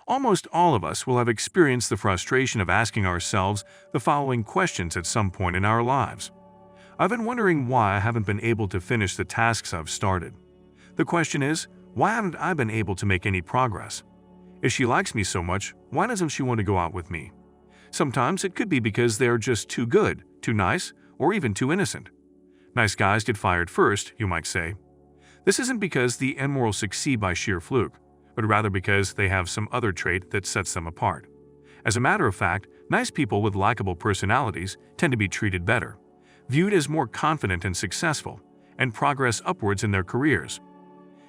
Almost all of us will have experienced the frustration of asking ourselves the following questions at some point in our lives. I've been wondering why I haven't been able to finish the tasks I've started. The question is, why haven't I been able to make any progress? If she likes me so much, why doesn't she want to go out with me? Sometimes it could be because they are just too good, too nice, or even too innocent. Nice guys get fired first, you might say. This isn't because the immoral succeed by sheer fluke, but rather because they have some other trait that sets them apart. As a matter of fact, nice people with likable personalities tend to be treated better, viewed as more confident and successful, and progress upwards in their careers.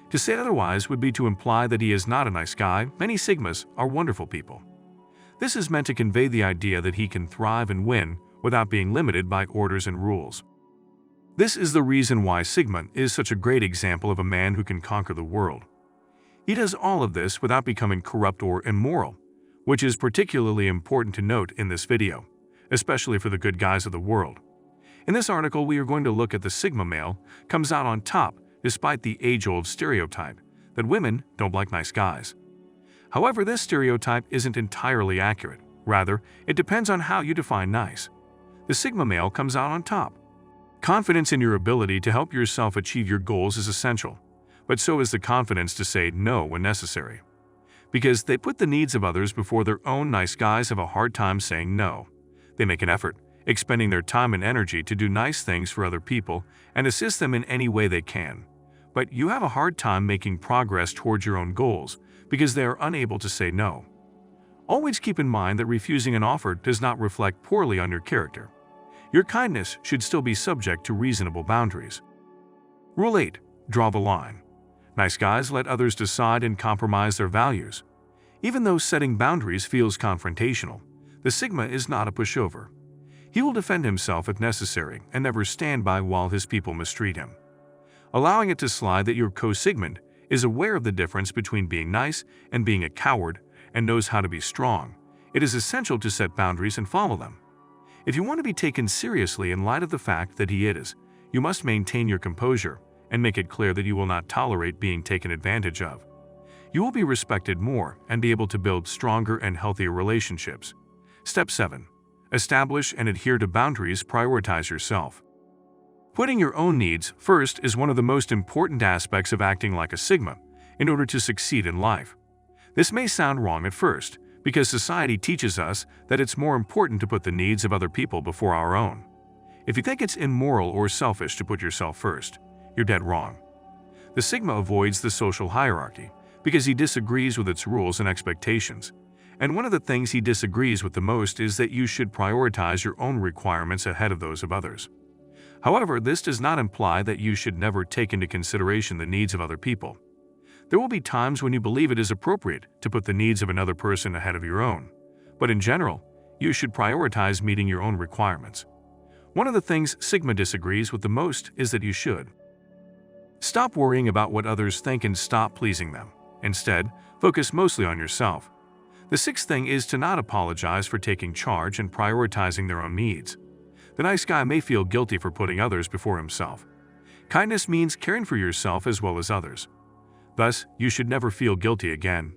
To say otherwise would be to imply that he is not a nice guy. Many Sigmas are wonderful people. This is meant to convey the idea that he can thrive and win without being limited by orders and rules. This is the reason why Sigma is such a great example of a man who can conquer the world. He does all of this without becoming corrupt or immoral, which is particularly important to note in this video, especially for the good guys of the world. In this article, we are going to look at the Sigma male comes out on top despite the age-old stereotype that women don't like nice guys. However, this stereotype isn't entirely accurate. Rather, it depends on how you define nice. The Sigma male comes out on top. Confidence in your ability to help yourself achieve your goals is essential, but so is the confidence to say no when necessary. Because they put the needs of others before their own, nice guys have a hard time saying no. They make an effort, expending their time and energy to do nice things for other people and assist them in any way they can. But you have a hard time making progress towards your own goals because they are unable to say no. Always keep in mind that refusing an offer does not reflect poorly on your character. Your kindness should still be subject to reasonable boundaries. Rule 8. Draw the line. Nice guys let others decide and compromise their values. Even though setting boundaries feels confrontational, the Sigma is not a pushover. He will defend himself if necessary and never stand by while his people mistreat him. Allowing it to slide that your co-Sigmund is aware of the difference between being nice and being a coward and knows how to be strong, it is essential to set boundaries and follow them. If you want to be taken seriously in light of the fact that he is, you must maintain your composure and make it clear that you will not tolerate being taken advantage of. You will be respected more and be able to build stronger and healthier relationships. Step 7. Establish and adhere to boundaries. Prioritize yourself. Putting your own needs first is one of the most important aspects of acting like a Sigma in order to succeed in life. This may sound wrong at first, because society teaches us that it's more important to put the needs of other people before our own. If you think it's immoral or selfish to put yourself first, you're dead wrong. The Sigma avoids the social hierarchy because he disagrees with its rules and expectations. And one of the things he disagrees with the most is that you should prioritize your own requirements ahead of those of others. However, this does not imply that you should never take into consideration the needs of other people. There will be times when you believe it is appropriate to put the needs of another person ahead of your own, but in general, you should prioritize meeting your own requirements. One of the things Sigma disagrees with the most is that you should stop worrying about what others think and stop pleasing them. Instead, focus mostly on yourself. The sixth thing is to not apologize for taking charge and prioritizing their own needs. The nice guy may feel guilty for putting others before himself. Kindness means caring for yourself as well as others. Thus, you should never feel guilty again.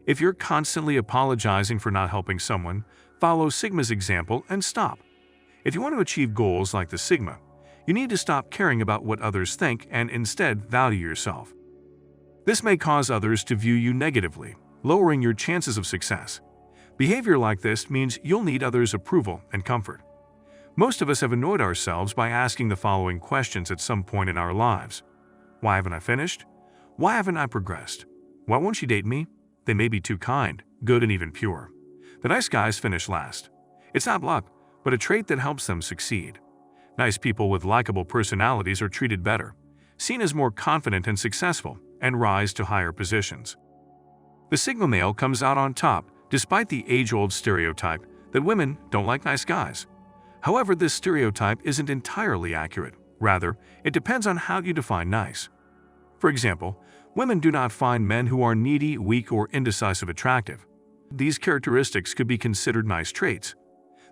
If you're constantly apologizing for not helping someone, follow Sigma's example and stop. If you want to achieve goals like the Sigma, you need to stop caring about what others think and instead value yourself. This may cause others to view you negatively, lowering your chances of success. Behavior like this means you'll need others' approval and comfort. Most of us have annoyed ourselves by asking the following questions at some point in our lives. Why haven't I finished? Why haven't I progressed? Why won't she date me? They may be too kind, good, and even pure. The nice guys finish last. It's not luck, but a trait that helps them succeed. Nice people with likable personalities are treated better, seen as more confident and successful, and rise to higher positions. The Sigma male comes out on top despite the age-old stereotype that women don't like nice guys. However, this stereotype isn't entirely accurate. Rather, it depends on how you define nice. For example, women do not find men who are needy, weak, or indecisive attractive. These characteristics could be considered nice traits.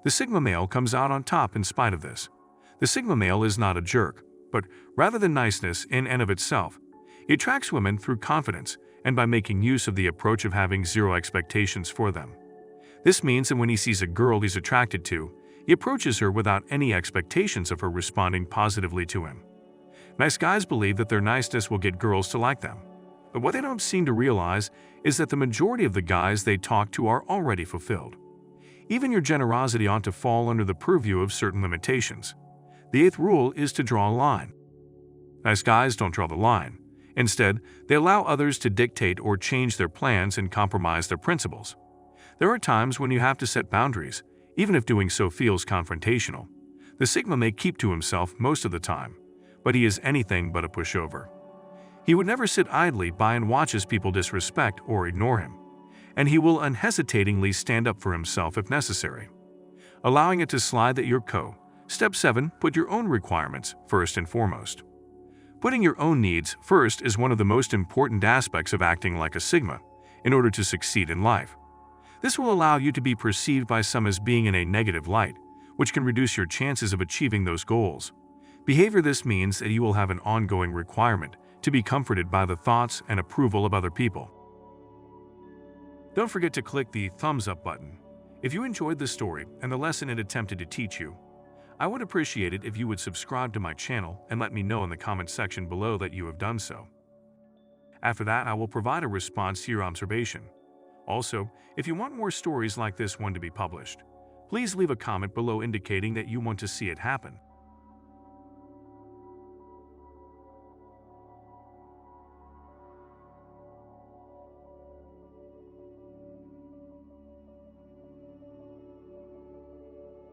The Sigma male comes out on top in spite of this. The Sigma male is not a jerk, but rather than niceness in and of itself, he attracts women through confidence and by making use of the approach of having zero expectations for them. This means that when he sees a girl he's attracted to, he approaches her without any expectations of her responding positively to him. Nice guys believe that their niceness will get girls to like them. But what they don't seem to realize is that the majority of the guys they talk to are already fulfilled. Even your generosity ought to fall under the purview of certain limitations. The 8th rule is to draw a line. Nice guys don't draw the line. Instead, they allow others to dictate or change their plans and compromise their principles. There are times when you have to set boundaries, even if doing so feels confrontational. The Sigma may keep to himself most of the time, but he is anything but a pushover. He would never sit idly by and watch as people disrespect or ignore him, and he will unhesitatingly stand up for himself if necessary. Allowing it to slide that you're co. Step 7. Put your own requirements first and foremost. Putting your own needs first is one of the most important aspects of acting like a Sigma in order to succeed in life. This will allow you to be perceived by some as being in a negative light, which can reduce your chances of achieving those goals. Behavior this means that you will have an ongoing requirement to be comforted by the thoughts and approval of other people. Don't forget to click the thumbs up button if you enjoyed this story and the lesson it attempted to teach you. I would appreciate it if you would subscribe to my channel and let me know in the comment section below that you have done so. After that, I will provide a response to your observation. Also, if you want more stories like this one to be published, please leave a comment below indicating that you want to see it happen.